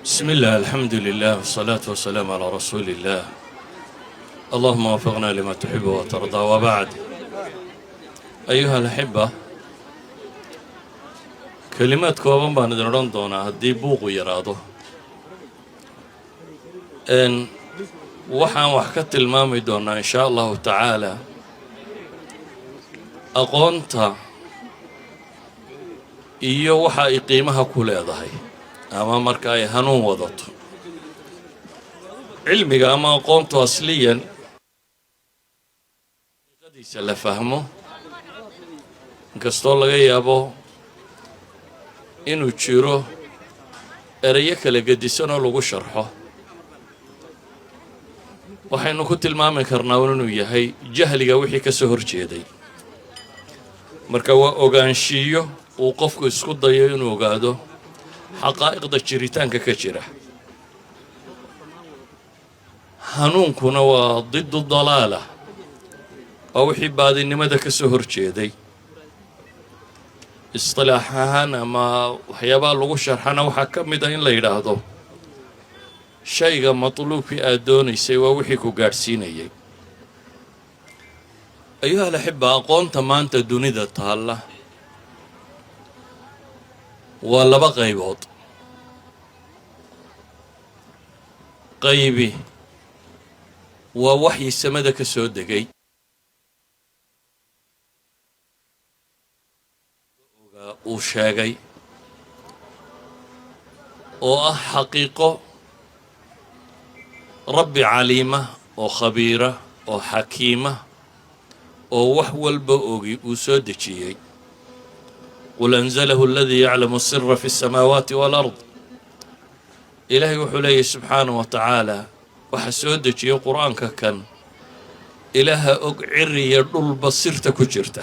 بسم الله الحمد لله والصلاة والسلام على رسول الله اللهم وفقنا لما تحب وترضى وبعد أيها الأحبة كلمات كوابان بان دران دونا هدي بوق يرادو إن waxaan wax ka tilmaami doonaa in sha allahu tacaala aqoonta iyo waxa ay qiimaha ku leedahay ama marka ay hanuun wadato cilmiga ama aqoontu asliyan qadiisa la fahmo inkastoo laga yaabo inuu jiro erayo kala gedisan oo lagu sharxo waxaynu ku tilmaami karnaa inuu yahay jahliga wixii ka soo horjeeday marka waa ogaanshiyo uu qofku isku dayo inuu ogaado xaqaa'iqda jiritaanka ka jira hanuunkuna waa diddu dalaala waa wixii baadinimada ka soo horjeeday istilaax ahaan ama waxyaabaha lagu sharxana waxaa ka mid ah in la yidhaahdo shayga matluubkii aad doonaysay waa wixii ku gaadhsiinayay ayuha alaxiba aqoonta maanta dunida taalla waa laba qaybood qaybi waa waxyi samada ka soo degay uu sheegay oo ah xaqiiqo rabbi caliima oo khabiira oo xakiima oo wax walba ogi uu soo dejiyey qul anzalahu aladii yaclamu sira fi الsamaawaati wاlard ilaahay wuxuu leeyahy subxaanaه wa tacaala waxa soo dejiyey qur-aanka kan ilaaha og ciriya dhulba sirta ku jirta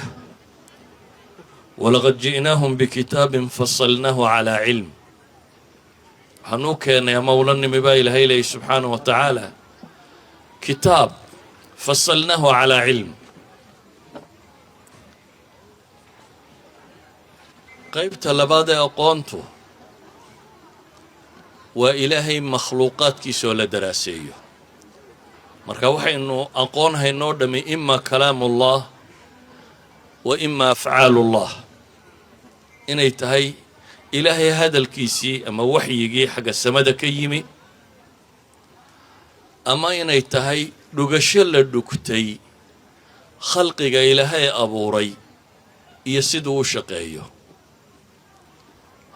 walaqad ji'naahum bikitaabin fasalnaahu calaa cilm waxaan u keenay ama ula nimi baa ilaahay leeyahy subxaanaه wa tacaala kitaab fasalnaahu calaa cilm qaybta labaad ee aqoontu waa ilaahay makhluuqaadkiisa oo la daraaseeyo marka waxaynu aqoon haynoo dhammi ima kalaamullah wa ima afcaalullah inay tahay ilaahay hadalkiisii ama waxyigii xagga samada ka yimi ama inay tahay dhugasho la dhugtay khalqiga ilaahay abuuray iyo siduu u shaqeeyo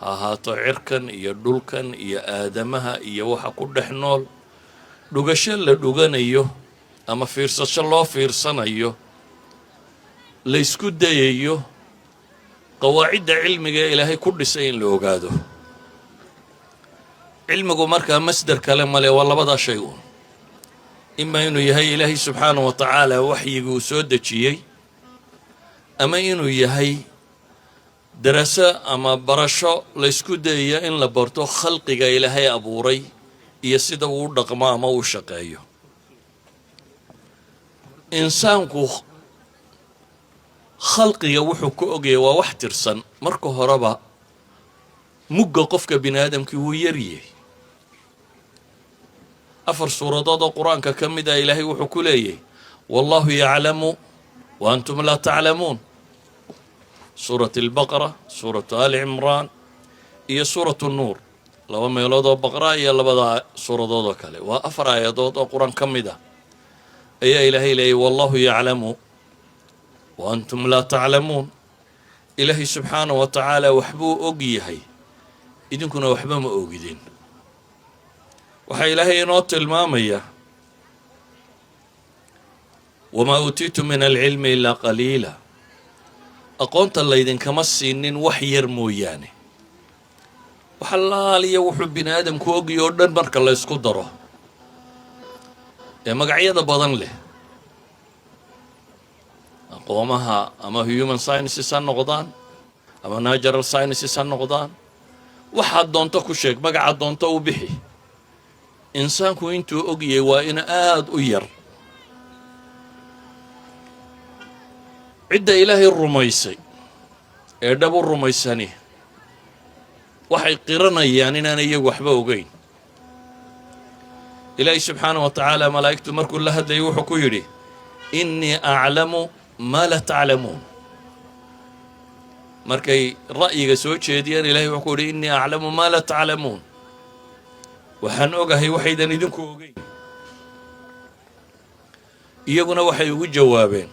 ha ahaato cirkan iyo dhulkan iyo aadamaha iyo waxa ku dhex nool dhugasho la dhuganayo ama fiirsasho loo fiirsanayo laysku dayayo qawaacidda cilmiga ee ilaahay ku dhisay in la ogaado cilmigu markaa masdar kale male waa labadaa shay uun ima inuu yahay ilaahay subxaanahu wa tacaala waxyigii uu soo dejiyey ama inuu yahay daraso ama barasho laysku dayaya in la barto khalqiga ilaahay abuuray iyo sida uu u dhaqmo ama uu shaqeeyo insaanku khalqiga wuxuu ka ogayay waa wax tirsan marka horeba mugga qofka bini aadamkii wuu yaryahay afar suuradood oo qur-aanka ka mid ah ilaahay wuxuu ku leeyahay wallahu yaclamu wa antum laa taclamuun suurat albaqara suuratu ali cimraan iyo suuratu nuur laba meelood oo baqra iyo labada suuradood oo kale waa afar aayadood oo qur-aan ka mid ah ayaa ilaahay leeyahy wallahu yaclamu wa antum laa taclamuun ilaahay subxaanahu wa tacaala waxbuu og yahay idinkuna waxba ma ogidin waxaa ilaahay inoo tilmaamaya wamaa uutiitu min alcilmi ilaa qaliila aqoonta laydinkama siinin wax yar mooyaane wax allaaliya wuxuu bini aadamku ogyahy oo dhan marka la ysku daro ee magacyada badan leh aqoomaha ama human sciences ha noqdaan ama natural sciences ha noqdaan waxaad doonto ku sheeg magacaad doonto u bixi insaanku intuu ogyahay waa in aad u yar cidda ilaahay rumaysay ee dhab u rumaysani waxay qiranayaan inaan iyagu waxba ogeyn إلهي سبحانه وتعالى ملائكته مركو الله هدى يوحكو يري إني أعلم ما لا تعلمون. markay ra'yiga soo jeediyeen ilaahay wuxuu yidhi innii aclamu maa laa taclamuun, waxaan ogahay waxaydan idinku ogeyn. iyaguna waxay ugu jawaabeen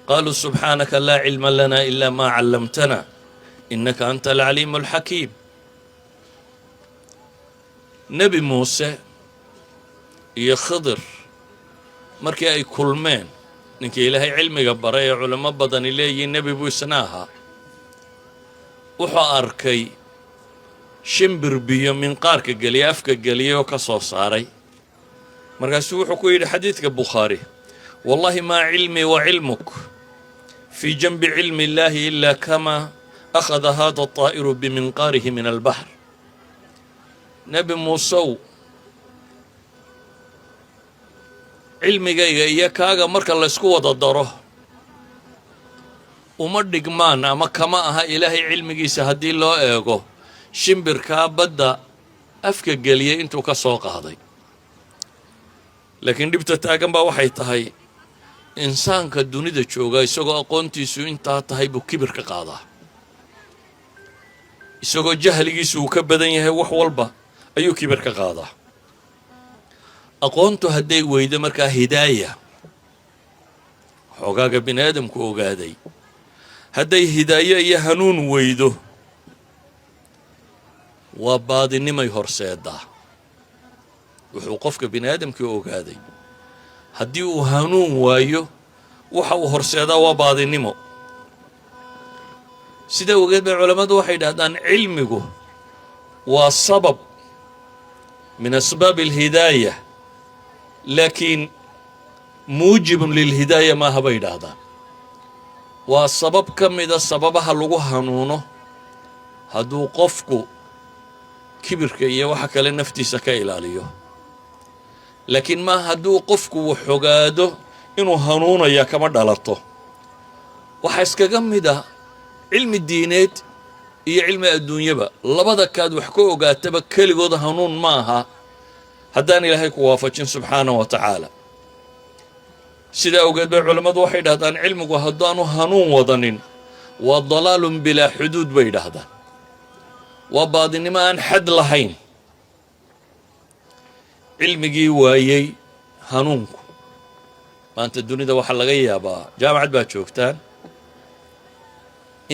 qaaluu subxaanaka laa cilma lanaa ilaa maa callamtana innaka anta alcaliimu alxakiim. nebi muuse iyo khidir markii ay kulmeen, ninkii ilaahay cilmiga baray ee culamo badani leeyihiin nebi buu isna ahaa, wuxuu arkay shimbir biyo minqaarka geliya afka geliyay oo ka soo saaray. markaasuu wuxuu ku yidhi xadiidka bukhaari wallahi maa cilmii wa cilmuk fii janbi cilmi illaahi ilaa kamaa akhada hada طaa'iru biminqaarihi min albaxr. nebi muusow, cilmigayga iyo kaaga marka laysku wada daro uma dhigmaan ama kama aha ilaahay cilmigiisa haddii loo eego shimbirkaa badda afka geliyay intuu ka soo qaaday. laakiin dhibta taagan baa waxay tahay insaanka dunida jooga isagoo aqoontiisu intaa tahay buu kibir ka qaadaa, isagoo jahligiisu uu ka badan yahay wax walba ayuu kibir ka qaadaa. aqoontu hadday weydo markaa hidaaya, xoogaaga bini aadamku ogaaday, hadday hidaayo iyo hanuun weydo waa baadinimay horseedaa. wuxuu qofka bini aadamkii ogaaday haddii uu hanuun waayo waxa uu horseedaa waa baadinimo. sidaa ogeed bay culammadu waxay dhahdaan cilmigu waa sabab min asbaabi alhidaaya, laakiin muujibun lilhidaaya maaha bay dhahdaan. waa sabab ka mida sababaha lagu hanuuno hadduu qofku kibirka iyo waxa kale naftiisa ka ilaaliyo. laakiin ma hadduu qofku waxogaado inuu hanuunaya kama dhalato. waxaa iskaga mid ah cilmi diineed iyo cilmi adduunyaba, labada kaad wax ka ogaataba keligooda hanuun ma aha haddaan ilaahay ku waafajin subxaanahu wa tacaala. sidaa ogeed bay culammadu waxay dhahdaan cilmigu haddaanu hanuun wadanin waa dalaalun bilaa xuduud bay dhahdaan, waa baadinimo aan xad lahayn. cilmigii waayey hanuunku, maanta dunida waxaa laga yaabaa jaamacad baad joogtaan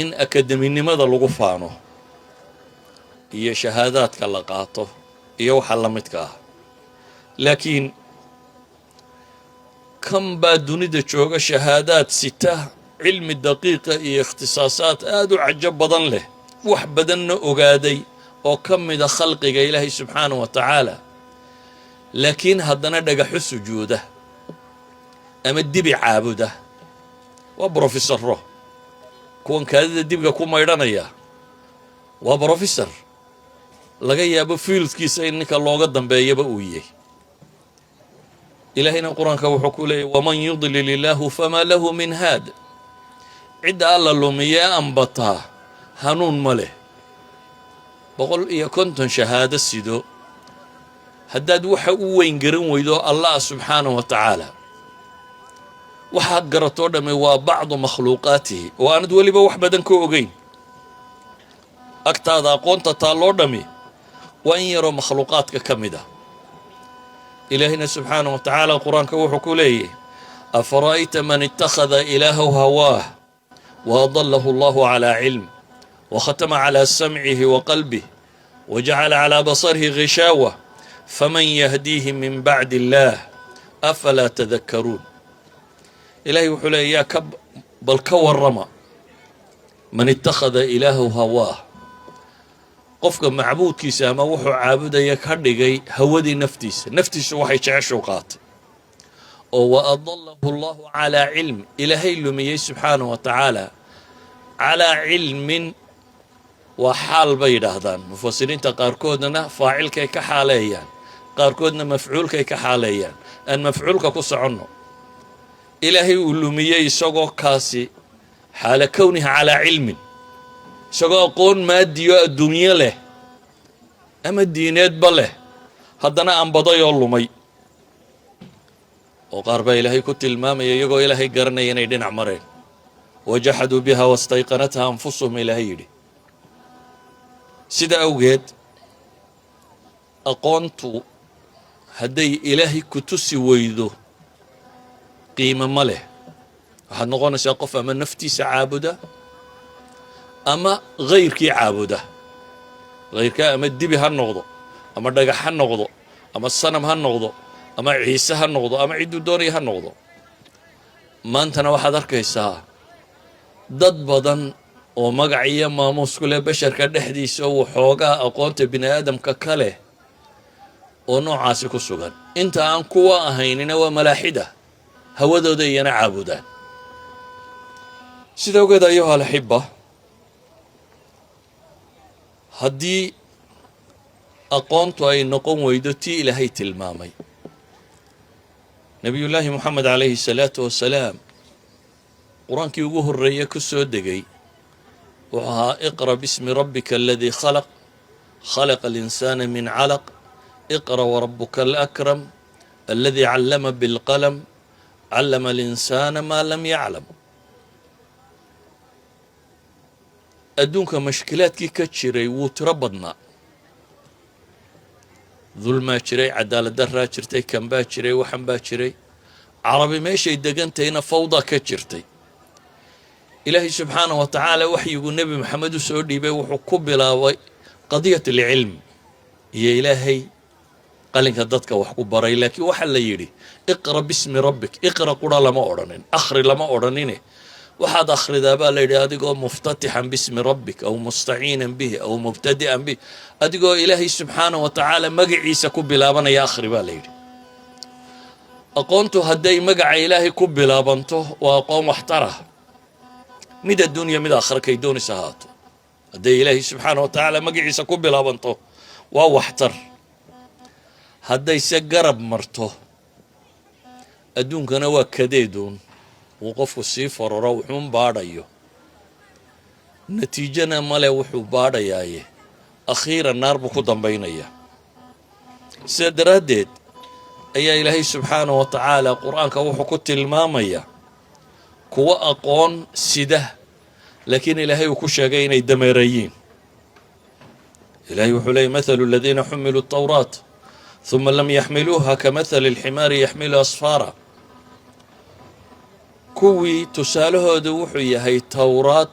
in akademinimada lagu faano iyo shahaadaadka la qaato iyo waxa la midka ah, laakiin kan baa dunida jooga shahaadaad sita cilmi daqiiqa iyo ikhtisaasaad aad u cajo badan leh, wax badanna ogaaday oo ka mida khalqiga ilaahay subxaanahu wa tacaala, laakiin haddana dhagaxu sujuuda ama dibi caabuda. waa brofesaro. kuwan kaadida dibiga ku maydhanaya waa brofesor, laga yaabo fiildkiisa in ninka looga dambeeyaba uu yahay. ilaahayna qur-aanka wuxuu ku leeyahy waman yudlil illaahu famaa lahu min haad. cidda alla lumiye ambataa hanuun ma leh. 150 shahaado sido haddaad waxa u weyn garan weydo allah subxaanahu wa tacaala, waxaad garatoo dhamme waa bacdu makhluuqaatihi oo aanad weliba wax badan ka ogeyn. agtaada aqoonta taalloo dhammi waa in yaroo makhluuqaadka ka mid ah. ilaahina subxaanahu wa tacaala qur-aanka wuxuu ku leeyahy afara'ayta man ittakhada ilaahahu hawaah wa adallahu allahu calaa cilm wa khatama calaa samcihi wa qalbih wa jacala calaa basarihi ghishaawa faman yahdiihi min bacdi illaah afalaa tadakkaruun. ilaahay wuxuu leeya yaa bal ka warrama man ittakhada ilaahahu hawaah, qofka macbuudkiisa ama wuxuu caabudaya ka dhigay hawadii naftiisu waxay jeceshu qaatay, oo wa adallahu allahu calaa cilm, ilaahay lumiyey subxaanahu wa tacaala calaa cilmin. waa xaal bay yidhaahdaan mufasiriinta qaarkoodna faacilkay ka xaaleeyaan, qaarkoodna mafcuulkay ka xaaleeyaan. aan mafcuulka ku soconno. ilaahay uu lumiyey isagoo kaasi xaala kowniha calaa cilmin, isagoo aqoon maadiyo adduunyo leh ama diineedba leh, haddana aan badayoo lumay وقار با إلهي كنت المام يقو إلهي قرن ينيدين عمرين وجحدوا بها واستيقنتها أنفسهم إلهي دي سيدا أوجد أقونتو هدي إلهي كتسي ويدو قيمة ماله waxaad noqonaysaa qof ama naftiisa caabuda ama hayrkii caabuda hayrkaa ama dibi ha noqdo ama dhagax ha noqdo ama sanam ha noqdo ama ciise ha noqdo ama cidduu doonaya ha noqdo maantana waxaad arkaysaa dad badan oo magac iyo maamuus ku leh basharka dhexdiisa waxoogaa aqoonta bini aadamka ka leh oo noocaasi ku sugan inta aan kuwa ahaynina waa malaaxida hawadooda iyana caabudaan sida ogeed ayuha alaxiba haddii aqoontu ay noqon weydo tii ilaahay tilmaamay nabiyullaahi moxamed calayhi salaatu wasalaam qur-aankii ugu horreeye ku soo degay wuxuu ahaa iqra bismi rabbika aladii khalaq khalaqa alinsaana min calaq iqra warabuka alakram aladii callama bilqalam callama alinsaana maa lam yaclam adduunka mashkilaadkii ka jiray wuu tiro badnaa dulmaa jiray cadaalad daraa jirtay kan baa jiray waxan baa jiray carabi meeshay degantayna fawda ka jirtay ilaahay subxaanahu wa tacaala waxyiguu nebi maxamed u soo dhiibay wuxuu ku bilaabay qadiyat alcilm iyo ilaahay qalinka dadka wax ku baray laakiin waxaa la yidhi iqra bismi rabbik iqra qura lama odhanin akhri lama odhanine waxaad akhridaa baa la yidhi adigoo muftatixan bismi rabbik aw mustaciinan bihi aw mubtadi'an bih adigoo ilaahay subxaanahu wa tacaala magaciisa ku bilaabanaya akhri baa la yidhi aqoontu hadday magaca ilaahay ku bilaabanto waa aqoon waxtarah mid adduunya mid aakhira kay doonaysa ahaato hadday ilaahay subxaanahu wa tacaala magaciisa ku bilaabanto waa waxtar haddayse garab marto adduunkana waa kadeeduun uu qofku sii faroro wuxuun baadhayo natiijana male wuxuu baadhayaaye akhiiran naar buu ku dambaynaya sida daraaddeed ayaa ilaahay subxaanahu wa tacaala qur-aanka wuxuu ku tilmaamaya kuwa aqoon sida laakiin ilaahay uu ku sheegay inay dameerayiin ilaahay wuxuu leeyay mathalu aladiina xumiluu atawraat ثم لم يحملوها كمثل الحمار يحمل أصفارا kuwii tusaalahooda wuxuu yahay towraad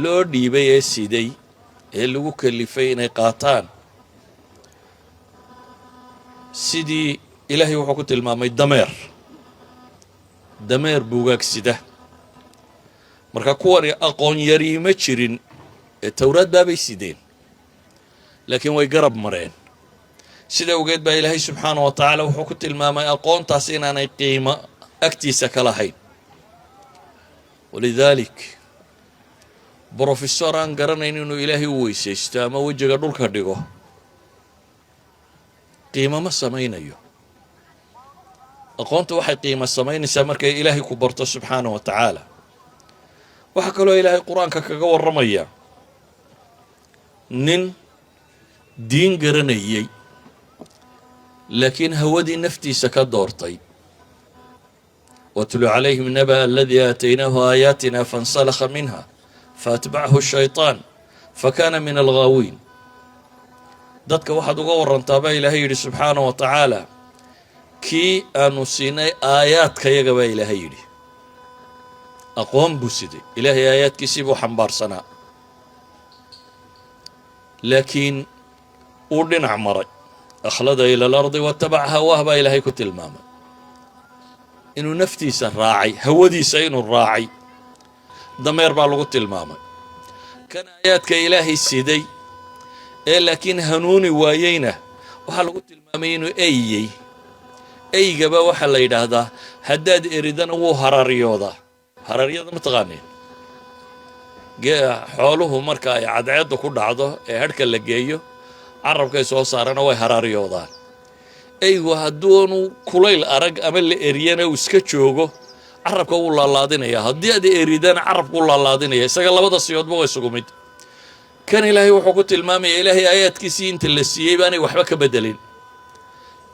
loo dhiibay ee siday ee lagu kalifay inay qaataan sidii ilaahay wuxuu ku tilmaamay dameer buugaag sida marka kuwani aqoon yarii ma jirin ee towraad baabay sideen laakiin way garab mareen sida ogeed baa ilaahay subxaanahu wa tacaala wuxuu ku tilmaamay aqoontaas inaanay qiimo agtiisa ka lahayn ولذلك بروفيسور aan garanayn inuu ilaahay u weysaysto ama wajiga dhulka dhigo qiimo ma samaynayo aqoontu waxay qiimo samaynaysaa markay ilaahay ku barto subxaanahu wa tacaala waxa kaloo ilaahay qur-aanka kaga warramaya nin diin garanayay laakiin hawadii naftiisa ka doortay واتل عليهم نبأ الذي آتيناه آياتنا فانسلخ منها فأتبعه الشيطان فكان من الغاوين dadka waxaad uga warantaaba ilaahay yidhi subxaanahu wa tacaala kii aanu siinay aayaadkayaga baa ilaahay yidhi aqoon buu siday ilaahay aayaadkiisii buu xambaarsanaa laakiin uu dhinac maray akhlada ila alardi watabaca hawaah baa ilaahay ku tilmaamay inuu naftiisa raacay hawadiisa inuu raacay dameer baa lagu tilmaamay kan aayaadka ilaahay siday ee laakiin hanuuni waayeyna waxaa lagu tilmaamay inuu eeyey eygaba waxaa la yidhaahdaa haddaad eridana wuu hararyoodaa hararyada ma taqaaniin xooluhu marka ay cadceeddu ku dhacdo ee hadhka la geeyo carabkay soo saarana way hararyoodaan eygu hadduunu kulayl arag ama la eriyana uu iska joogo carabka wuu laalaadinaya haddii aad eridana carabku wuu laalaadinaya isaga labada siyoodba way isugu mid kan ilaahay wuxuu ku tilmaamaya ilaahay aayaadkiisii inta la siiyey baanay waxba ka bedelin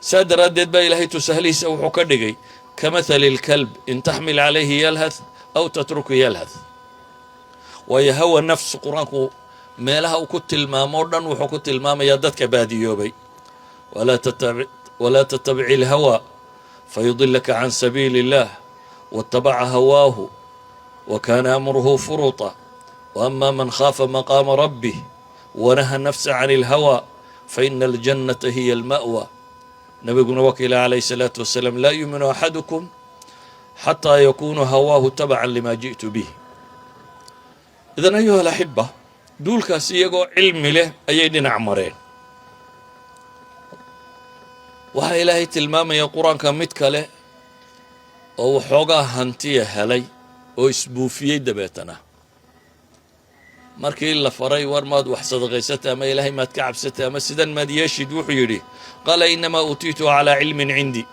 سادر أدد با إلهي تسهلي سوحو كدقي كمثل الكلب إن تحمل عليه يلهث أو تتركه يلهث ويهوى النفس قرآنكو meelaha uu ku tilmaamo o dhan wuxuu ku tilmaamayaa dadka baadiyoobay walaa tattabici ilhawaa fayudilaka can sabiili اllah waاtabaca hawaahu wakana amruhu furuطa waama man khaafa maqaama rabbih wanaha nafsa can اlhawaa faina aljannata hiya alma'wa nabiguna wakiila calayh الsalaatu wasalaam laa yuminu axadukum xataa yakunu hawaahu tabacan lima ji'tu bih idan ayuha alaxiba duulkaas iyagoo cilmi leh ayay dhinac mareen waxaa ilaahay tilmaamaya qur-aanka mid kale oo waxoogaa hantiya helay oo isbuufiyey dabeetana markii la faray war maad wax sadaqaysatay ama ilaahay maad ka cabsatay ama sidan maad yeeshid wuxuu yidhi qaala inamaa uutiitu calaa cilmin cindii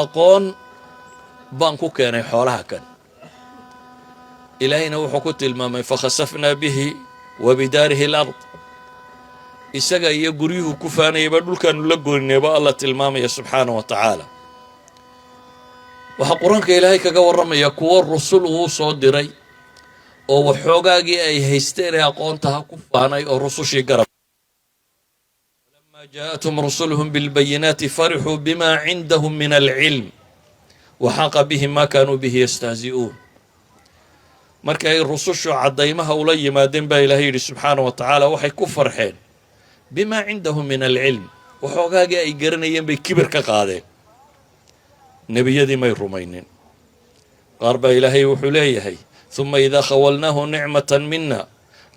aqoon baan ku keenay xoolaha kan ilaahayna wuxuu ku tilmaamay fakhasafnaa bihi wa bidaarihi alard isaga iyo guryuhu ku faanayaba dhulkaanu la goynayba alla tilmaamaya subxaana wa tacaala waxaa qur-aanka ilaahay kaga warramaya kuwo rusul uu soo diray oo waxoogaagii ay haysteen ee aqoontaha ku faanay oo rusushii garab lamaa jaa'athum rusuluhum bilbayinaati farixuu bima cindahum min alcilm waxaaqa bihim maa kaanuu bihi yastahzi'uun marka ay rusushu caddaymaha ula yimaadeen baa ilaahay yidhi subxaana wa tacaala waxay ku farxeen bimaa cindahum min alcilm waxoogaagii ay garanayeen bay kibir ka qaadeen nebiyadii may rumaynin qaar baa ilaahay wuxuu leeyahay ثuma idaa khawalnaahu nicmata mina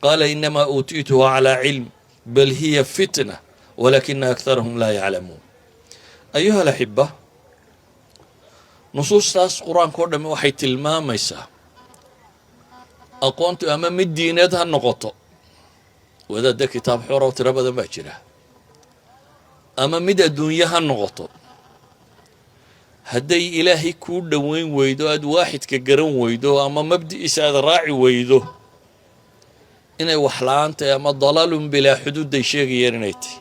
qaala inamaa uutiituhu calaa cilm bal hiya fitna walakina akharahum laa yaclamuun ayuha alaxiba nusuustaas qur-aanka o dhamme waxay tilmaamaysaa aqoontu ama mid diineed ha noqoto wadaadda kitaab xor oo tiro badan baa jira ama mid adduunye ha noqoto hadday ilaahay kuu dhoweyn weydo aad waaxidka garan weydo ama mabdi'iisa aad raaci weydo inay wax la-aan tahay ama dalaalun bilaa xuduudday sheegayeen inay tahy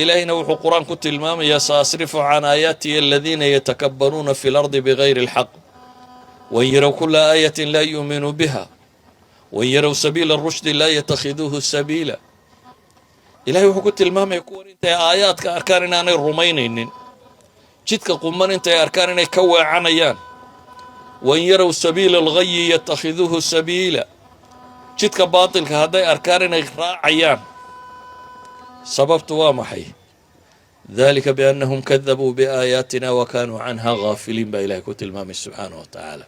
ilaahayna wuxuu qur-aan ku tilmaamayaa saasrifu can aayaatiya aladiina yatakabbaruuna fi lardi bigayri alxaq wain yarow kula aayatin laa yuuminuu biha wain yarow sabiila rushdi laa yatakhiduuhu sabiila ilahay wuxuu ku tilmaamaya kuwan intay aayaadka arkaan inaanay rumaynaynin jidka quman intay arkaan inay ka weecanayaan wain yarow sabiila alghayi yatakhiduuhu sabiila jidka baatilka hadday arkaan inay raacayaan sababtu waa maxay dalika biannahum kadabuu biaayaatina wa kaanuu canha gaafiliin baa ilahay ku tilmaamay subxaana wa tacaala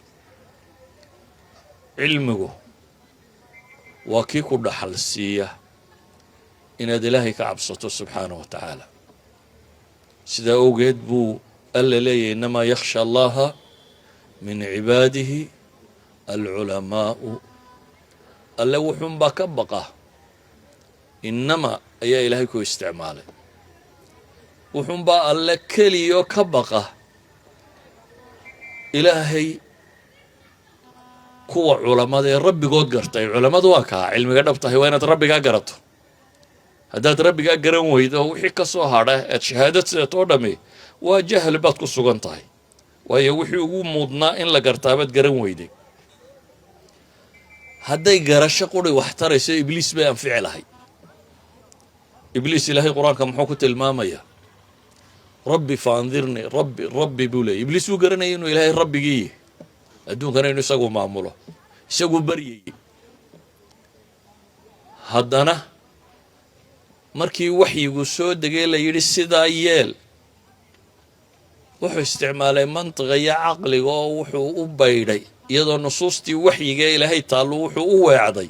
cilmigu waa kii ku dhaxal siiya inaad ilaahay ka cabsato subxaana wa tacaala sidaa awgeed buu alla leeyahy inamaa yakhsha allaha min cibaadihi alculamaa'u alle wuxuunbaa ka baqa inama ayaa ilaahay ku isticmaalay wuxuunbaa alle keliyo ka baqa ilaahay kuwa culamada ee rabbigood gartay culammadu waa kaa cilmiga dhab tahay waa inaad rabbigaa garato haddaad rabbigaa garan weydo wixii ka soo hadha aad shahaadad sidatoo dhammi waa jahli baad ku sugan tahay waayo wixii ugu muudnaa in la gartaabaad garan weyday hadday garasho quri wax tarayso ibliis bay anfici lahay ibliis ilaahay qur-aanka muxuu ku tilmaamayaa rabbi faandirnii rabbi buu leeyay ibliis wuu garanayay inuu ilaahay rabbigii adduunkana inuu isagu maamulo isaguu baryayey haddana markii waxyigu soo degay la yidhi sidaa yeel wuxuu isticmaalay mantiqa iyo caqliga oo wuxuu u baydhay iyadoo nusuustii waxyiga ee ilaahay taallu wuxuu u weecday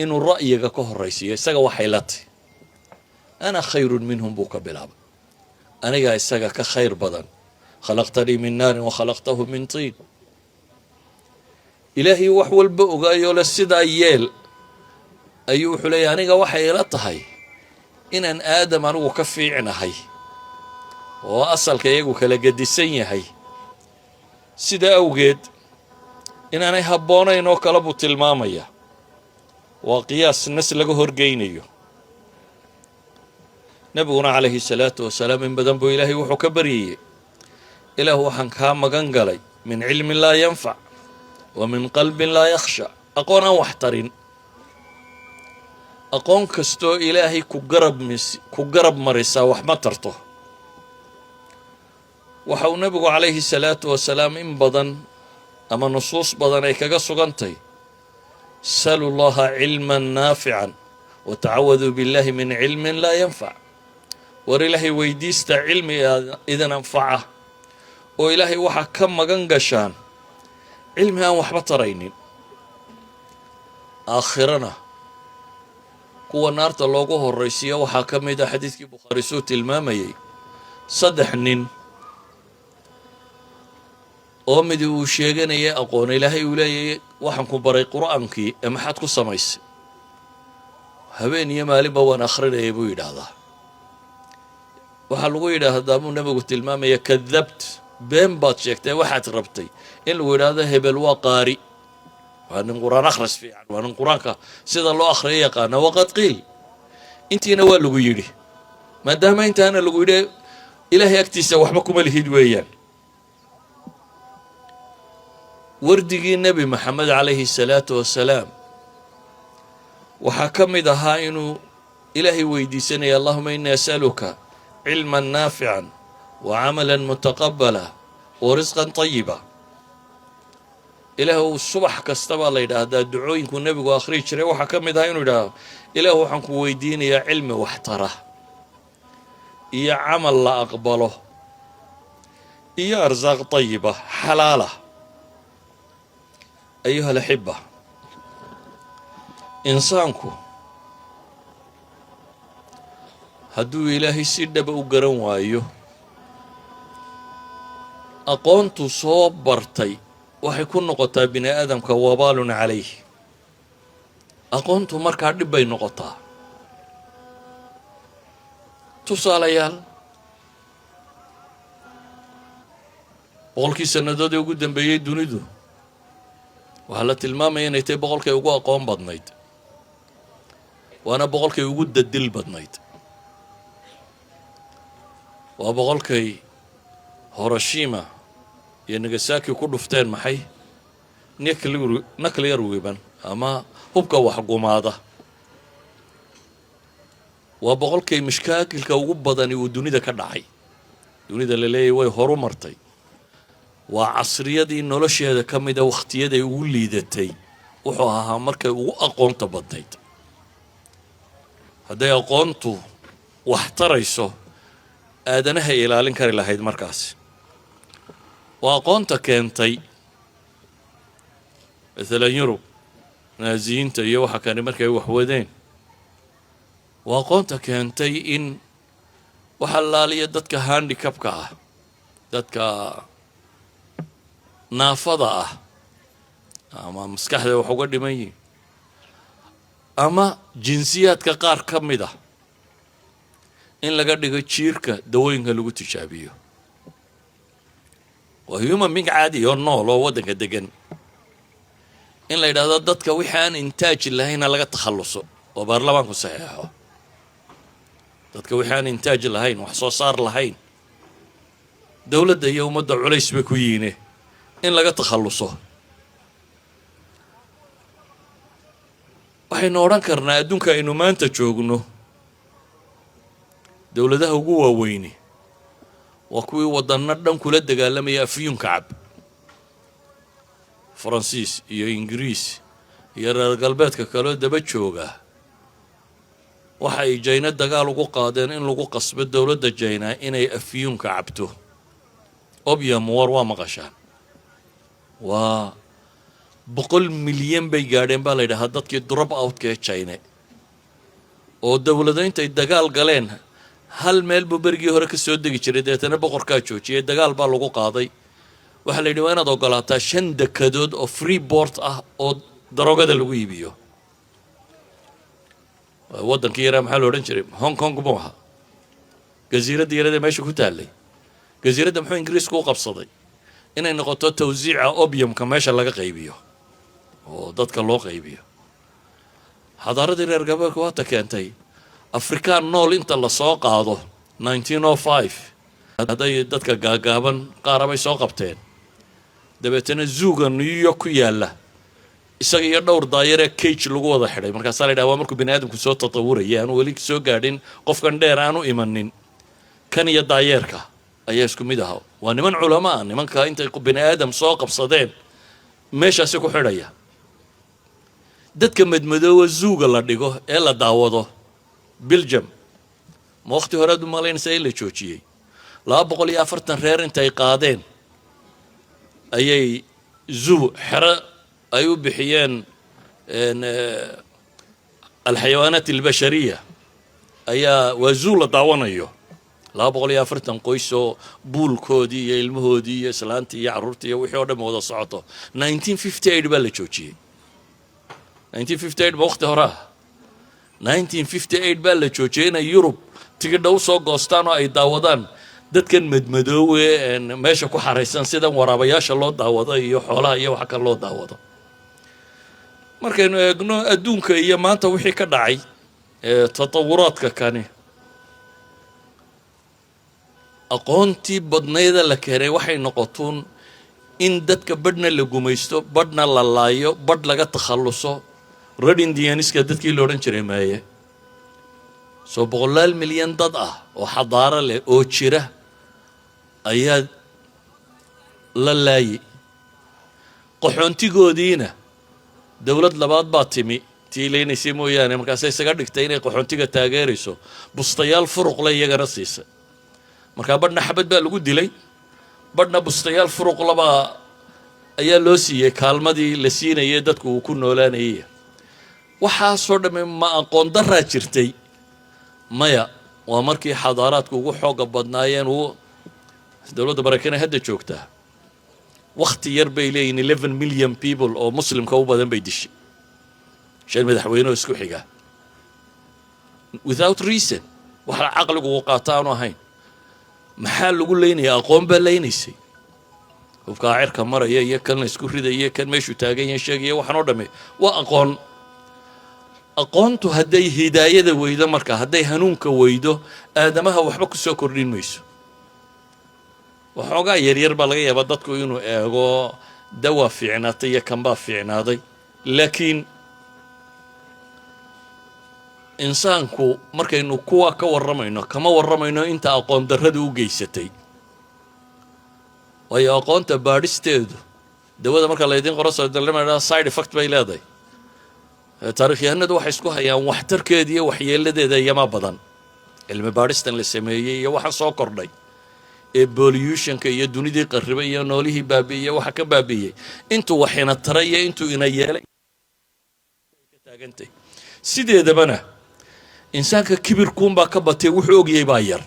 inuu ra'yiga ka horraysiiyo isaga waxay la tahy ana khayrun minhum buu ka bilaabay anigaa isaga ka khayr badan khalaqtanii min naarin wa khalaqtahu min tiin ilaahay wax walba ogaayoo le sidaa yeel ayuu wuxuu leeyahy aniga waxay ila tahay inaan aadam anigu ka fiicnahay oo asalka iyagu kala gedisan yahay sidaa awgeed inaanay habboonayn oo kale buu tilmaamaya waa qiyaas nas laga horgeynayo nebiguna calayhi salaatu wasalaam in badan buu ilaahay wuxuu ka baryayey ilaah waxaan kaa magan galay min cilmin laa yanfac wa min qalbin laa yakhsha aqoon aan wax tarin aqoon kastoo ilaahay ku garab marisaa wax ma tarto waxa uu nebigu calayhi salaatu wasalaam in badan ama nusuus badan ay kaga sugantay salu llaha cilman naafican wa tacawaduu billahi min cilmin laa yanfac war ilaahay weydiista cilmi idin anfaca oo ilaahay waxaa ka magan gashaan cilmi aan waxba taraynin aakhirana kuwa naarta loogu horraysiiyo waxaa ka mid ah xadiidkii bukhaari suu tilmaamayey 3 nin oo midi uu sheeganaya aqoon ilaahay uu leeyahay waxaan ku baray qur'aankii ee maxaad ku samaysay habeen iyo maalinba waan akhrinayay buu yidhaahdaa waxaa lagu yidhaahdaa buu nebigu tilmaamaya kadabt been baad sheegtay waxaad rabtay in lagu yidhaahdo hebel waa qaari waa nin qur'aan akhris fiican waa nin qur'aanka sida loo akhriyo yaqaana waqad qiil intiina waa lagu yidhi maadaama intaana lagu yidhi ilaahay agtiisa waxba kuma lihid weeyaan wardigii nebi maxamed calayhi salaatu wasalaam waxaa ka mid ahaa inuu ilaahay weydiisanaya allahuma ini asaluka cilman naafican wa camalan mutaqabala wa risqan tayiba ilaah uu subax kastabaa la yidhaahdaa ducooyinkuu nebigu akhriyi jiray waxaa ka mid ahaa inuu yidhaahdo ilaah waxaan ku weydiinayaa cilmi waxtara iyo camal la aqbalo iyo arsaaq tayiba xalaala ayuha alaxiba insaanku hadduu ilaahay si dhaba u garan waayo aqoontu soo bartay waxay ku noqotaa bini aadamka wabaalun calayh aqoontu markaa dhib bay noqotaa tusaalayaal boqolkii sannadoodii ugu dambeeyey dunidu waxaa la tilmaamaya inay tahay boqolkay ugu aqoon badnayd waana boqolkay ugu dadil badnayd waa boqolkay Hiroshima iyo Nagasaki ku dhufteen maxay nuclear weapon ama hubka wax gumaada waa boqolkay mashkaakilka ugu badani uu dunida ka dhacay dunida la leeyahay way horu martay waa casriyadii nolosheeda ka mid ah waqtiyaday ugu liidatay wuxuu ahaa markay ugu aqoonta badnayd hadday aqoontu wax tarayso aadanaha ilaalin kari lahayd markaas waa aqoonta keentay مثلا يوروب نازيينta iyo waxa kale markay wax wadeen waa aqoonta keentay in waxa laaliya dadka handicapka ah dadka naafada ah ama maskaxda wax uga dhiman yihiin ama jinsiyaadka qaar ka mid ah in laga dhigo jiirka dawooyinka lagu tijaabiyo waa human being caadi oo nool oo waddanka degan in la yidhaahdo dadka wixii aan intaaj lahayna laga takhalluso oo baarlamaanku saxeexo dadka wixii aan intaaj lahayn wax soo saar lahayn dowladda iyo ummadda culays bay ku yihiin in laga takhalluso waxaynu odhan karnaa adduunka aynu maanta joogno dowladaha ugu waaweyni waa kuwii waddanno dhan kula dagaalamaya afyuunka cab faransiis iyo ingiriis iyo reer galbeedka kaloo daba jooga waxa ay jayna dagaal ugu qaadeen in lagu qasbo dowladda jayna inay afyuunka cabto opium war waa maqashaan waa 100 milyan bay gaadheen baa la yidhahaa dadkii drop outka ee jayne oo dowlado intay dagaal galeen hal meel buu berigii hore ka soo degi jiray deetana boqorkaa joojiyay dagaal baa lagu qaaday waxaa la yidhi waa inaad ogolaataa 5 dekadood oo free port ah oo daroogada lagu iibiyo waddankii yaraa maxaa la odhan jiray hong kong buu ahaa jasiiradda yarada meesha ku taallay jasiiradda muxuu ingiriisku u qabsaday inay noqoto tawsiica opiumka meesha laga qaybiyo oo dadka loo qaybiyo xadaaradii reer galbeedka waata keentay afrikaan nool inta la soo qaado 1905 hadday dadka gaagaaban qaarabay soo qabteen dabeetana zuuga New York ku yaala isaga iyo dhowr daayare cage lagu wada xidhay markaas la yiraahdo waa markuu bini'aadamku soo tatawurayay aanu weli soo gaadhin qofkan dheer aanu imanin kan iyo daayeerka ayaa isku mid ah waa niman culamo ah nimanka intay bini'aadam soo qabsadeen meeshaasi ku xidhaya dadka madmadoowa zuuga la dhigo ee la daawado Belgium ma waqti hore du malaynayay la joojiyay 240 reer intay qaadeen ayay zoo xira ay u bixiyeen الحيوانات البشرية ayaa waa zoo la daawanayo 240 qoys oo buulkoodii iyo ilmahoodii iyo islaantii iyo carruurtii iyo wixii oo dhan wada socoto 1958 baa la joojiyay 1958 waqti hore 1958 baa la joojiyay in Yurub tigidh u soo goostaan oo ay daawadaan dadkan madmadoowe meesha ku xareysan sida waraabayaasha loo daawado iyo xoolaha iyo waxa kale loo daawado markaynu eegno adduunka iyo maanta wixii ka dhacay tatawuraadka kani aqoontii badneeda la keenay waxay noqotoon in dadka badhna la gumaysto badhna la laayo badh laga takhaluso red indianiska dadkii la odhan jiray maaye soo 100 milyan dad ah oo xadaaro leh oo jira ayaa la laayay qaxoontigoodiina dawlad labaad baa timi tiileynaysa mooyaane markaas ay isaga dhigtay inay qaxoontiga taageerayso bustayaal furuq la iyagana siisay marka badhna xabad baa lagu dilay badhna bustayaal furuq laba ayaa loo siiyay kaalmadii la siinayay dadku uu ku noolaanayay waxa soo dhamay ma aqoon darra jirtay maya waa markii xadaaraadku ugu xooga badnaayeen uu dawladda Mareykanka hadda joogta waqti yar bay leeyihiin 11 million people oo muslimka u badan bay dishay shan madaxweyne isku xiga without reason waxa aqligu uu qaataan ahayn maxaa lagu leeyahay aqoon baa leenaysay hubka cirka maraya iyo kan la isku ridayay kan meeshu taagan yahay sheegay waxaan oo dhamay waa aqoontu hadday hidaayada weydo marka hadday hanuunka weydo aadamaha waxba ku soo kordhin mayso waxoogaa yaryar baa laga yaabaa dadku inuu eego dawa fiicnaatay iyo kan baa fiicnaaday laakiin insaanku markaynu kuwa ka warramayno kama warramayno inta aqoon darrada u geysatay waayo aqoonta baadhisteedu dawada marka la idin qoro soo dalmada side effect bay leedahay taariikhyahanadu waxay isku hayaan waxtarkeeda iyo waxyeeladeeda yama badan cilmi baadhistan la sameeyay iyo waxa soo kordhay ee pollutionka iyo dunidii qarribay iyo noolihii baabi'iyay waxa ka baabi'iyay intuu waxina taray iyo intuu ina yeelay ka taagantay sideedabana insaanka kibirkuun baa ka batay wuxuu ogiyay baa yar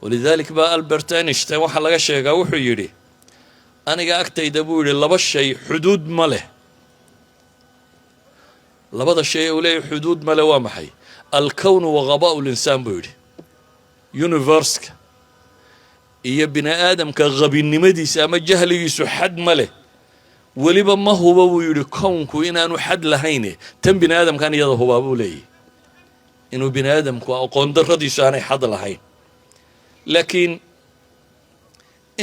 ولذلك بقى ألبرت أينشتاين waxa laga sheegaa wuxuu yiri aniga agtayda buu yiri laba shay xuduud ma leh labada shay oo leeyahay xuduud ma leh waa maxay الكون وغباء الإنسان buu yiri universe iyo bini aadamka gabinimadiisa ama jahligiisu xad ma leh waliba ma hubo buu yiri kownku inaanu xad lahayn tan bini aadamkan iyada hubo buu leeyahay inuu bini aadamku aqoon darradiisu aanay xad lahayn laakiin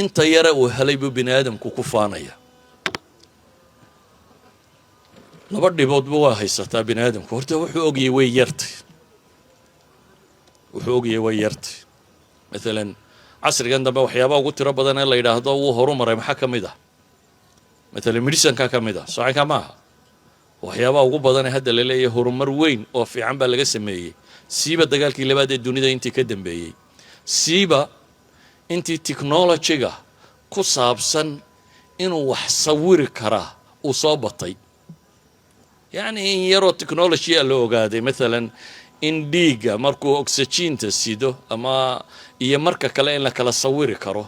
inta yara uu helay buu bini aadamku ku faanaya laba dhibood buu haysataa bini aadamku horta wuxuu ogiyay way yartay مثلا casrigan dambe waxyaabo ugu tiro badan ee la yiraahdo uu horumaray maxaa kamid ah مثلا medicine ka kamid ah soo kama waxyaabo ugu badan ee hadda la leeyahay horumar weyn oo fiican baa laga sameeyay siiba dagaalkii labaad ee dunida intii ka dambeeyay siiba intii technology-ga ku saabsan inuu wax sawiri kara uu soo batay yani in yaro technology la ogaaday مثلا in dhiiga markuu oxygen-ta sido ama iyo marka kale in la kala sawiri karo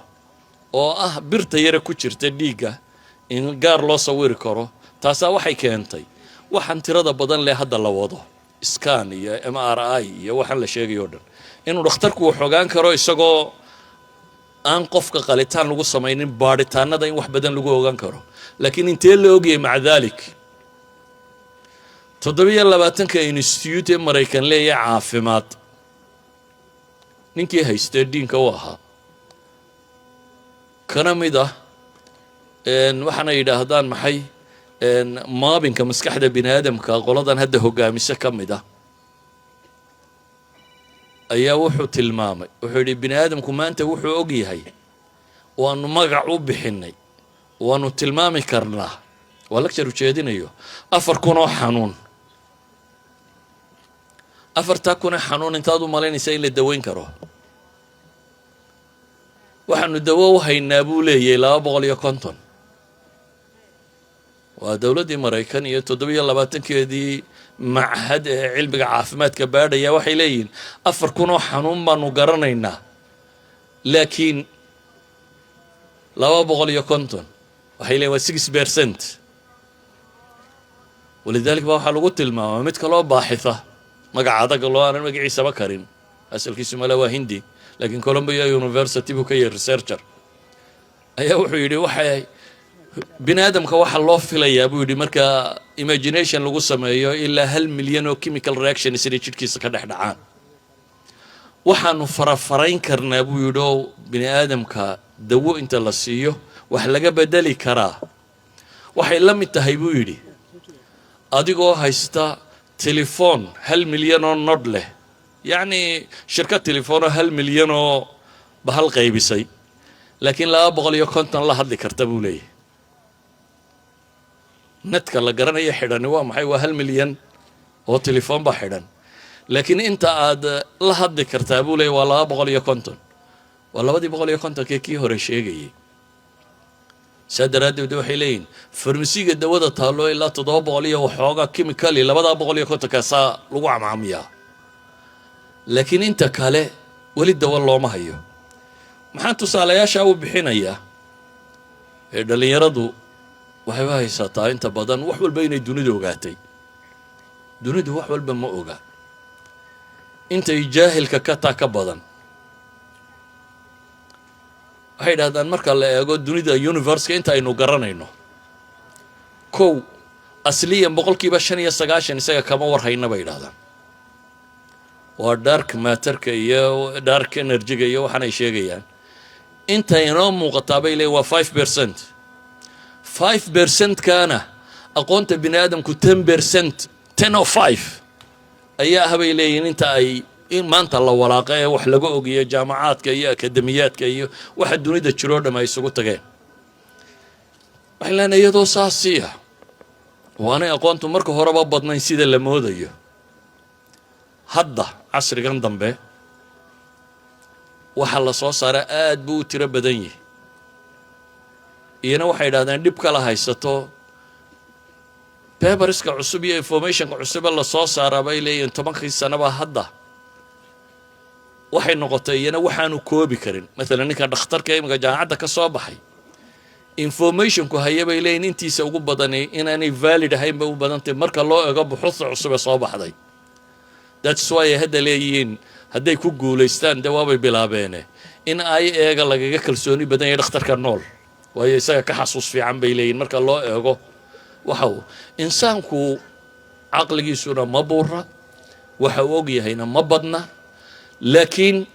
oo ah birta yara ku jirta dhiiga in gaar loo sawiri karo taasa waxay keentay waxaan tirada badan leh hadda la wado scan iyo MRI iyo waxaan la sheegayo dhan inuu dhakhtarku xogaan karo isagoo aan qofka qalitaan lagu sameeynin baaritaanada in wax badan lagu ogaan karo laakiin intee la ogyahay maca dalik 720 institute ee Maraykan leeyahay caafimaad ninkii haystay diinka u ahaa kana mid ah waxaana yidhaahdaan maxay maabinka maskaxda bini'aadamka qoladan hadda hogaamisa ka mid ah ayaa wuxuu tilmaamay wuxuu yidhi bini'aadamku maanta wuxuu og yahay waanu magac u bixinay waanu tilmaami karnaa waa lecture ujeedinayo 4,000 oo xanuun 4,000 xanuun intaad u malaynaysaa in la daweyn karo waxaanu dawo u haynaa buu leeyahay 250 waa dowladdii Maraykan iyo 27-keedii معهد علم عافمات كبار يا وحيلين أفركونو حنون ما نقرنينا لكن لو بغل يكونتون وحيلين 6% ولذلك بقى حلقت الماء متكلوا باحثة ما قعدك الله أنا ما قعي سبكرين أسأل كيس ملا هندي لكن كولومبيا يونيفرسيتي بكي ريسيرشر أيه وحيلي وحي بني آدم كواح الله في لي أبو يدي مركا imagination lagu sameeyo ilaa 1 milyan oo chemical reaction isri jidhkiisa ka dhaxdhacaan waxaanu farafarayn karnaa buu yidho bini aadamka dawo inta la siiyo wax laga bedeli karaa waxay la mid tahay buu yidhi adigoo haysta telefoon 1 milyan oo nod leh yani shirkad telefoon 1 milyan oo bahal qaybisay laakiin 250 la hadli karta buu leeyahay نتك الله قرنا يحدن وما حي 1 مليون أو تليفون بحدن لكن أنت عاد الله هدي كرتابولي ولا بغل يكونتون ولا بدي بغل يكونتون كي هو رشيجي سادرات بدو حيلين فرمسيق الدودة طالو إلا تضرب عليه وحاجة كيميكالي لا بدأ بغل يكونتون كسا لقوا معمية لكن أنت كله ولد والله ما هيو ما حنتو ساليا شاو بحنايا هذا اللي يردو waxay haysataa inta badan wax walba inay dunidu ogaatay dunidu wax walba ma oga inta jaahilka ka badan waxay dhahdaan marka la eego dunida universe inta aynu garanayno kow asliyan 95% isaga kama warhayna bay dhahdaan waa dark matter ka iyo dark energy ga iyo waxaan ay sheegayaan inta inoo muuqataa bay leeyahay waa 5% 5% كان أقونت بني آدم كو 10% 10 أو 5 أي أهبي لين أنت أي إن ما أنت الله وراقة وحلقوا جي جامعات كي أكاديميات كي واحد دوني ده شرور ما يسوق تجاه وحنا أنا يدو ساسية وأنا أقونت مركو هربا بدنا نسيد اللي مودية هذا عصر قندم به وحلا صار آد بو ترى بدني iyana waxay yiraahdaan dib kala haysato paperska cusub iyo information cusub la soo saaray bay leeyeen 10 sanaba hadda waxay noqotay iyana waxaanu koobi karin mesela ninka dhakhtarka imika jaamacadda ka soo baxay information ku hayay leeyeen intiisa ugu badan inaanay valid ahayn ba u badantay marka loo eego buxuth cusub ee soo baxday that's why hadda leeyeen hadday ku guuleystaan dawaabay bilaabeen in ay eega lagaga kalsooni badan yahay dhakhtarka nool وهي ساعة كحسوس في عم بيلين مركا الله إيجو وحو إنسان كو عقل جيسونا مبورة وحوجي هينا مبضنا لكن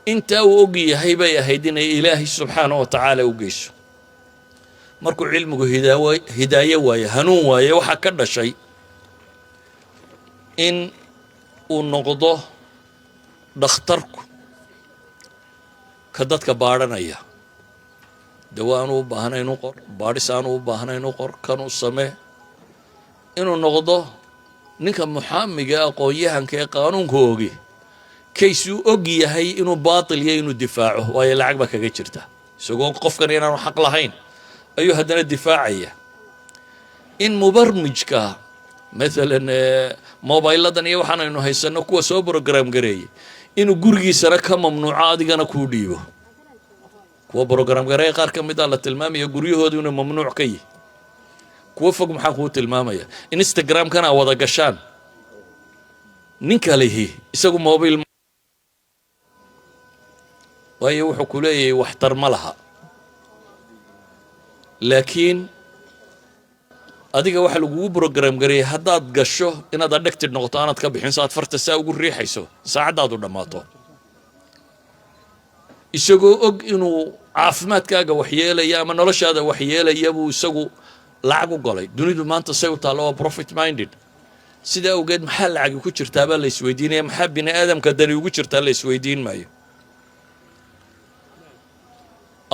أنت وجي هيبة هيدنا إلهي سبحانه وتعالى وجيسو مركو علمه هداية ويا هنو ويا وحكرنا شيء إن ونقضه دخترك كدتك بارنا إياه دوانو باهنا نقر بارسانو باهنا نقر كانوا السماء إنه نقضه نك محامي جاء قويها كي قانون كوجي كيسو أجي هي إنه باطل ينو دفاعه وهي العقبة كجيرته سوق قف كان ينو حق لهين أيها هذا الدفاعية إن مبرمج كا مثلا موبايل لدني وحنا إنه هيسنو كوا سو بروجرام جري إنه جورجي سرك ممنوعات جانا كوديو كوا بروجرام جري قار كم بدالة المامي يجوريه هذا إنه ممنوع كي كوا فوق محاكوة المامية إنستغرام كان أوضا قشان نينكاليه يسوق موبايل وهي وحكوليه واحترم لها لكن adiga waxa lagu program gareeyay haddaad gasho inaad addicted noqoto aanad ka bixin saad farta saa ugu riixayso saacadaadu dhamaato isagoo og inuu caafimaadkaaga waxyeelaya ama noloshaada waxyeelaya buu isagu lacag u galay dunidu maanta say u taalo waa profit minded sida awgeed maxaa lacag ku jirtaa baa la isweydiinaya maxaa bini aadamka dani ugu jirtaa la isweydiin maayo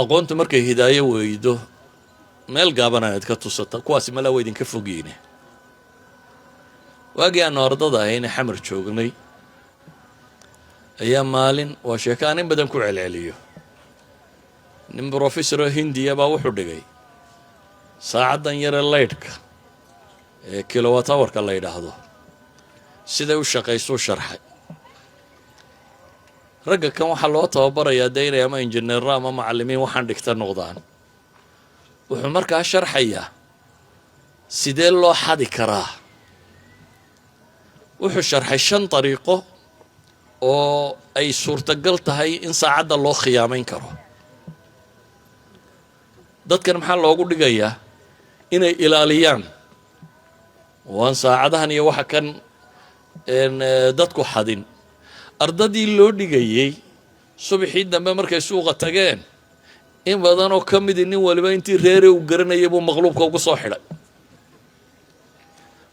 aqoontu markay hidaayo weydo meel gaaban aad ka tusata kuwaasi mala weydin ka fogiine waagii aan ardada ahayna xamar joognay ayaa maalin waa sheekaan in badan ku celceliyo nin professor hindiya baa wuxuu dhigay saacadan yare laydhka ee kilowatt hourka la yidhaahdo siday u shaqaysuu sharxay ragga kan waxaa loo tababarayaa dee inay ama injineero ama macallimiin waxaan dhigta noqdaan wuxuu markaa sharxayaa sidee loo xadi karaa wuxuu sharxay 5 dariiqo oo ay suurtagal tahay in saacadda loo khiyaamayn karo dadkan maxaa loogu dhigayaa inay ilaaliyaan waan saacadahan iyo waxa kan dadku xadin ardadii loo dhigayay subaxii dambe markay suuqa tageen in badan oo ka mid nin waliba intii reere u garanayay buu maqluubka ugu soo xidhay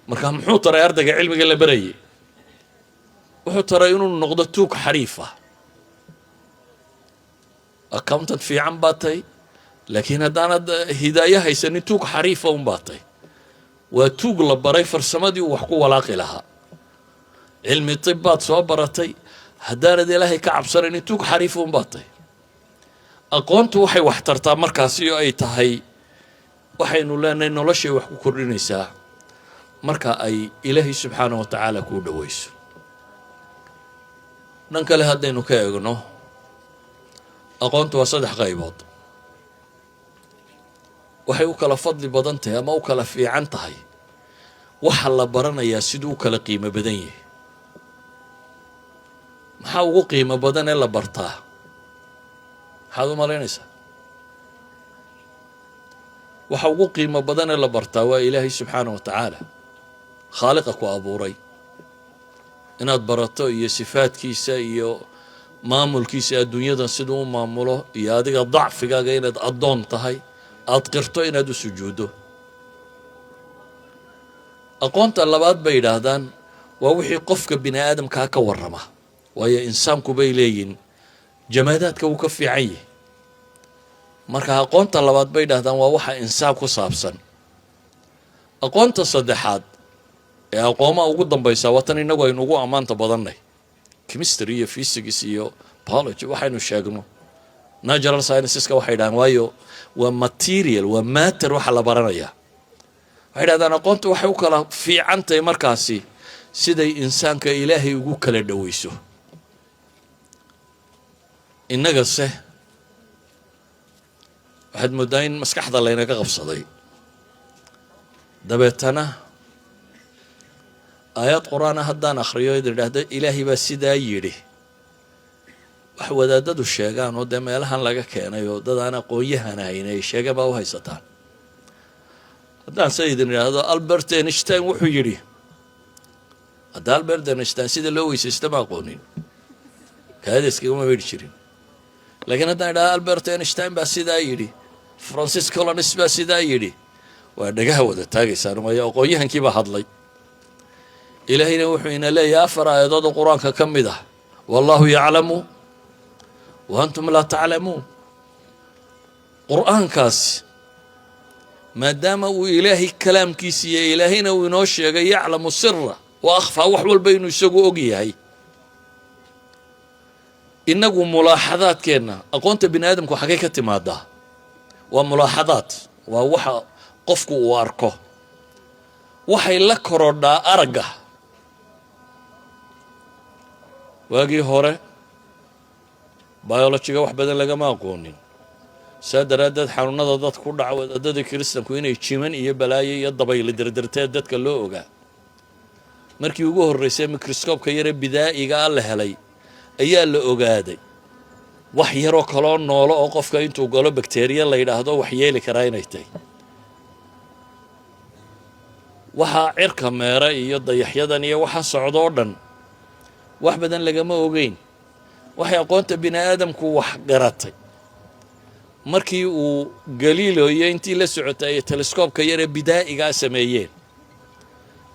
marka muxuu taray ardayga cilmiga la barayay wuxuu taray inuu noqdo tuug xariifa accountant fiican baatay laakiin haddaanad hidaaya haysanin tuug xariifa un baatay waa tuug la baray farsamadii uu wax ku walaaqi lahaa cilmi tibbaad soo baratay haddaanad ilaahay ka cabsanayn tuug xariifa un baatay aqoontu waxay wax tartaa markaasi oo ay tahay waxaynu leenahay noloshay wax ku kordhinaysaa marka ay ilaahay subxaanahu wa tacaala kuu dhawayso dhan kale haddaynu ka eegno aqoontu waa 3 qaybood waxay u kala fadli badan tahay ama u kala fiican tahay waxa la baranayaa siduu u kala qiimo badan yahay maxaa ugu qiimo badan ee la bartaa maxaad u malaynaysaa waxa ugu qiimo badan ee la bartaa waa ilaahay subxaanahu wa tacaala khaaliqa ku abuuray inaad barato iyo sifaadkiisa iyo maamulkiisa adduunyadan siduu u maamulo iyo adiga dacfigaaga inaad addoon tahay aad qirto inaad u sujuuddo aqoonta labaad bay yidhaahdaan waa wixii qofka bini aadamkaa ka warrama waayo insaanku bay leeyihin jamaadaadka wuu ka fiican yahay marka aqoonta labaad bay yidhaahdaan waa waxa insaan ku saabsan aqoonta saddexaad ee aqoomaha ugu dambaysa waa tan innagu aynu ugu ammaanta badannay chemistry iyo physics iyo biology waxaynu sheegno natural scienceska waxay yidhahdaan waayo waa material waa matter waxa la baranayaa waxay yidhahdaan aqoontu waxay u kala fiican tahay markaasi siday insaanka ilaahay ugu kala dhawayso innagase waxaad moodaa in maskaxda laynaga qabsaday dabeetana aayad qur-aana haddaan akhriyo id idhaahda ilaahay baa sidaa yidhi wax wadaadadu sheegaan oo dee meelahan laga keenay oo dad aan aqoon-yahan ahayn ay sheegaan baa u haysataan haddaan se idin idhaahdo albert einstein wuxuu yidhi hadda albert einstein sida loo weysaysta ma aqoonin kaadeskagama weedhi jirin laakiin haddaan idhahdo albert einstein baa sidaa yidhi francis colonis baa sidaa yidhi waa dhagaha wada taagaysaan maayo aqoon-yahankii baa hadlay ilaahayna wuxuu ina leeyahay 4 aayadood oo qur-aanka ka mid ah wallahu yaclamu wa antum laa taclamuun qur-aankaasi maadaama uu ilaahay kalaamkiisa iyo ilaahayna uu inoo sheegay yaclamu sira wa akhfaa wax walba inuu isagu og yahay inagu mulaaxadaadkeenna aqoonta bini aadamku xagay ka timaadaa waa mulaaxadaad waa waxa qofku uu arko waxay la korodhaa aragga waagii hore biologyga wax badan lagama aqoonin saa daraaddeed xanuunada dadka ku dhaca wadaadadii kiristanku inay jiman iyo balaayo iyo dabayl dardarteed dadka loo ogaa markii ugu horreysay mikroskoobka yare bidaa'iga la helay ayaa la ogaaday wax yaroo kaloo noolo oo qofka intuu galo bakteeriya la yidhaahdo wax yeeli karaa inay tahay waxaa cirka meera iyo dayaxyadan iyo waxa socdoo dhan wax badan lagama ogeyn. waxay aqoonta bini aadamku wax garatay markii uu Galileo iyo intii la socotay ay teleskoobka yare bidaa'iga sameeyeen.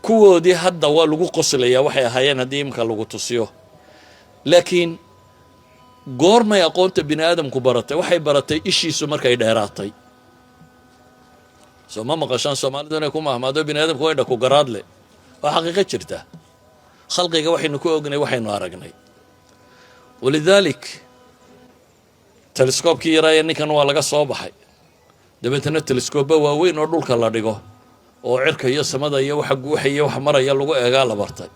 kuwoodii hadda waa lagu qoslayaa waxay ahaayeen haddii imka lagu tusiyo, laakiin goormay aqoonta bini aadamku baratay? waxay baratay ishiisu markay dheeraatay. soo ma maqashaan Soomaalidu inay ku mahmaado bini aadamku way dhaku garaadle? waa xaqiiqo jirta. khalqiga waxaynu ku ognay waxaynu aragnay. walidalik teleskoobkii yaraaye ninkan waa laga soo baxay, dabeetana teleskoobba waaweyn oo dhulka la dhigo oo cirka iyo samada iyo waxa guuxaya wax maraya lagu eegaa la bartay.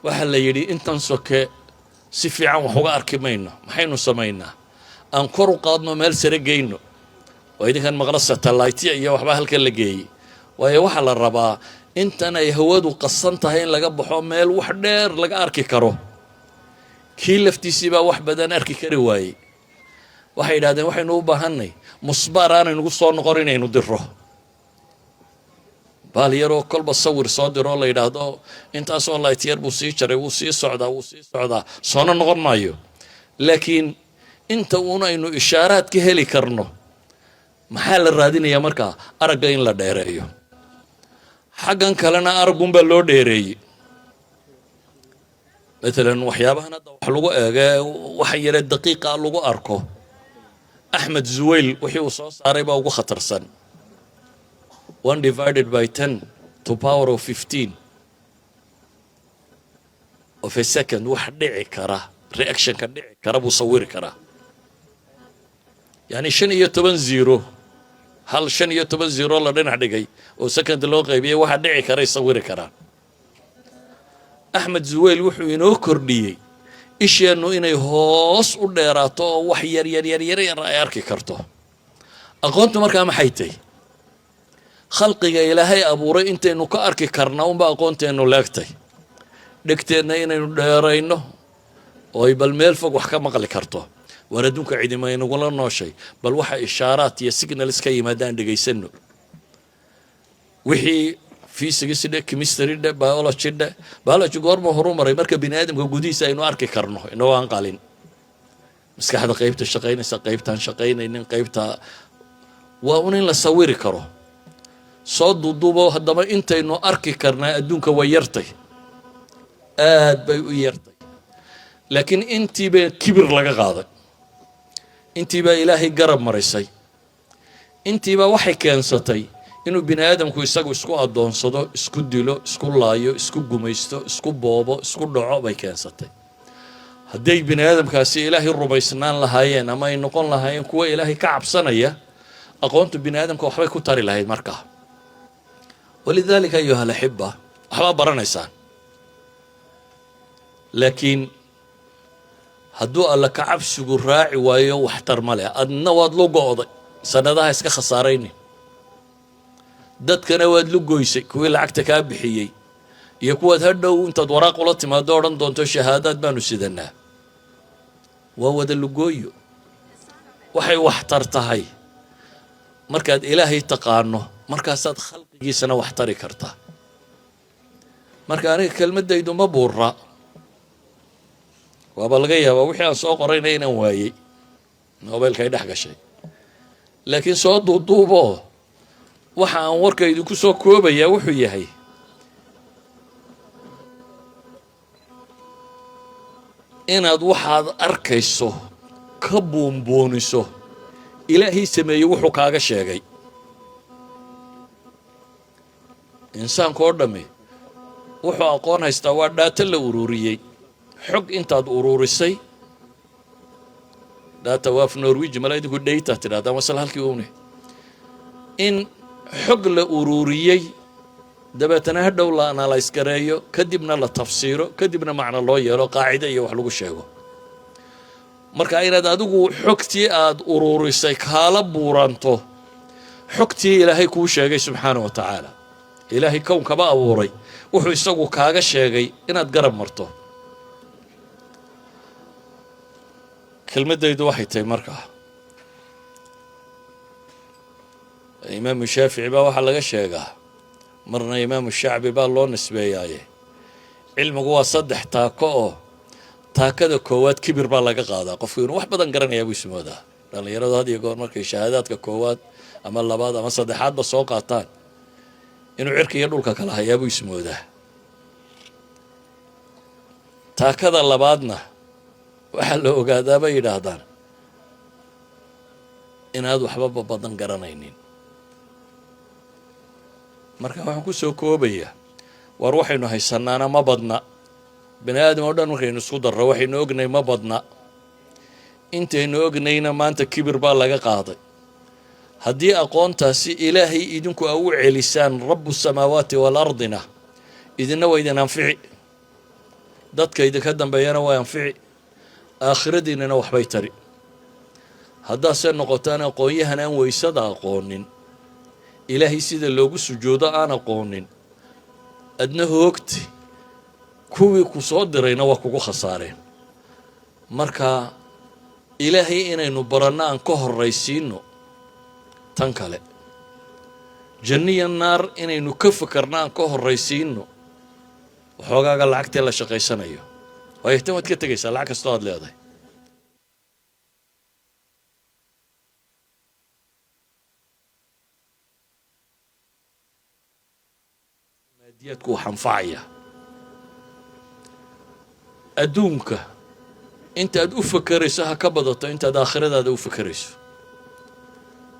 waxa la yidhi intan soke si fiican wax uga arki mayno, maxaynu samaynaa? aan kor u qaadno meel sare geyno. waa idinkan maqla satellite iyo waxba halkan la geeyey. waayo waxa la rabaa intan ay hawadu qasan tahay in laga baxo meel wax dheer laga arki karo. kii laftiisii baa wax badan arki kari waayey. waxay yidhahdeen waxaynu u baahanay musbaar aanaynugu soo noqon inaynu diro. baal yaroo kolba sawir soo diroo la yidhaahdo intaasoo light yar buu sii jaray, wuu sii socdaa soona noqon maayo. laakiin inta uunaynu ishaaraad ka heli karno maxaa la raadinayaa markaa? aragga in la dheereeyo. xaggan kalena araggunbaa loo dheereeyey. maalan waxyaabahan hadda wax lagu eege waxa yare daqiiqa lagu arko. axmed zuwayl wixii uu soo saaray baa ugu khatarsan. 1 divided by 10 to power of 15 of a second wax dhici kara, reaction ka dhici kara buu sawiri karaa. yani 15 zero hal 15 zero la dhinac dhigay oo second loo qaybiyay waxa dhici karay sawiri karaan. axmed zuwayl wuxuu inoo kordhiyey isheenu inay hoos u dheeraato oo wax yar ay arki karto. aqoontu markaa maxay tahay? khalqiga ilaahay abuuray intaynu ka arki karnaa unba aqoonteenu leegtay. dhegteenna inaynu dheerayno oo ay bal meel fog wax ka maqli karto. war adduunka cidima inagula nooshay, bal waxa ishaaraad iyo signals ka yimaadaan dhegaysano. wixii physics dhe, chemistry dhe, biology dhe. biology goorma horumaray marka bini aadamka gudihiisa aynu arki karno inagoo aan qalin. maskaxda qaybta shaqaynaysa, qaybtaan shaqaynaynin, qaybta waa un in la sawiri karo. soo duuduubo haddaba intaynu arki karnaa adduunka way yartay, aad bay u yartay. laakiin intiibaa kibir laga qaaday, intiibaa ilaahay garab marisay, intiibaa waxay keensatay inuu bini aadamku isagu isku addoonsado, isku dilo, isku laayo, isku gumaysto, isku boobo, isku dhaco bay keensatay. hadday bini aadamkaasi ilaahay rumaysnaan lahaayeen ama ay noqon lahaayeen kuwa ilaahay ka cabsanaya, aqoontu bini aadamka waxbay ku tari lahayd markaa. walidaalika ayuha alaxiba waxbaa baranaysaan, laakiin hadduu alla ka cabsigu raaci waayo waxtar ma leh. adna waad lu go'day, sanadaha iska khasaaraynin. dadkana waad lu goysay, kuwii lacagta kaa bixiyey iyo kuwaad hadhow intaad waraaq ula timaado odhan doonto shahaadaad baanu sidanaa. waa wada lugooyo. waxay waxtar tahay markaad ilaahay taqaano, markaasaad khalqigiisana wax tari kartaa. marka aniga kelmadaydu ma buura, waaba laga yaabaa wixii aan soo qorayna inaan waayey, mobaylka ay dhex gashay. laakiin soo duuduubo waxa aan warkaydu ku soo koobayaa wuxuu yahay inaad waxaad arkayso ka buunbuuniso ilaahay sameeyey wuxuu kaaga sheegay. insaanku oo dhammi wuxuu aqoon haystaa waa dhaato la ururiyey. xog intaad ururisay, data waa af Norwich mala idinku data tidhahdaan wasal halkii uune. in xog la ururiyey dabeetana hadhow la analyse gareeyo, kadibna la tafsiiro, kadibna macno loo yeelo, qaacide iyo wax lagu sheego. marka inaad adigu xogtii aad ururisay kaala buuranto xogtii ilaahay kuu sheegay subxaanahu wa tacaala. ilaahay kownkaba abuuray wuxuu isagu kaaga sheegay inaad garab marto. kelmadaydu waxay tahay markaa imaamu shaafici baa waxaa laga sheegaa marna imaamu shacbi baa loo nisbeeyaaye cilmigu waa saddex taako oo taakada koowaad kibir baa laga qaadaa qofku inuu wax badan garanayaa buu ismoodaa dhallinyaradu had iyo goor markay shahaadaadka koowaad ama labaad ama saddexaadba soo qaataan inuu cirka iyo dhulka kala hayaa buu ismoodaa taakada labaadna waxaa la ogaadaa bay yidhaahdaan inaad waxbaba badan garanaynin marka waxaan ku soo koobayaa war waxaynu haysanaana ma badna bani aadam oo dhan markaynu isku darro waxaynu ognay ma badna intaynu ognayna maanta kibir baa laga qaaday haddii aqoontaasi ilaahay idinku aa u celisaan rabu samaawaati waalardina idinna waa idin anfici dadka idinka dambeeyana waa anfici aakhiradiinana waxbay tari haddaase noqotaan aqoonyahan aan weysada aqoonin ilaahay sida loogu sujuudo aan aqoonin adna hoogti kuwii ku soo dirayna waa kugu khasaareen marka ilaahay inaynu baranno aan ka horraysiino tan kale janniya naar inaynu ka fakarno aan ka horraysiino waxoogaaga lacagtee la shaqaysanayo waayo tan waad ka tegaysaa lacag kastoo aad leedahay maadiyadku wax anfacaya adduunka intaad u fakarayso ha ka badato intaad aakhiradaada u fakarayso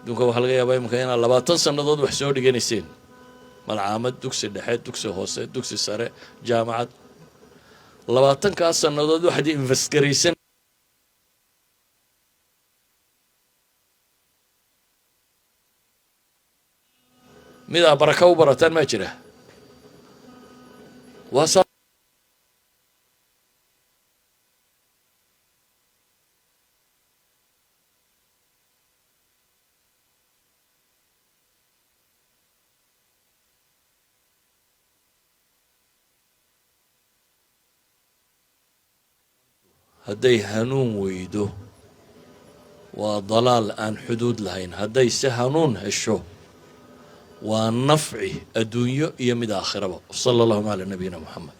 adduunka waxaa laga yaabaa iminka inaad 20 sannadood wax soo dhiganayseen malcaamad dugsi dhexe dugsi hoose dugsi sare jaamacad 20kaas sannadood waxaad invest garaysan midaa baraka u barataan maa jira waa hadday hanuun weydo waa dalaal aan xuduud lahayn hadday se hanuun hesho waa nafci adduunyo iyo mid aakhiraba sala allahuma calaa nabiyina moxamed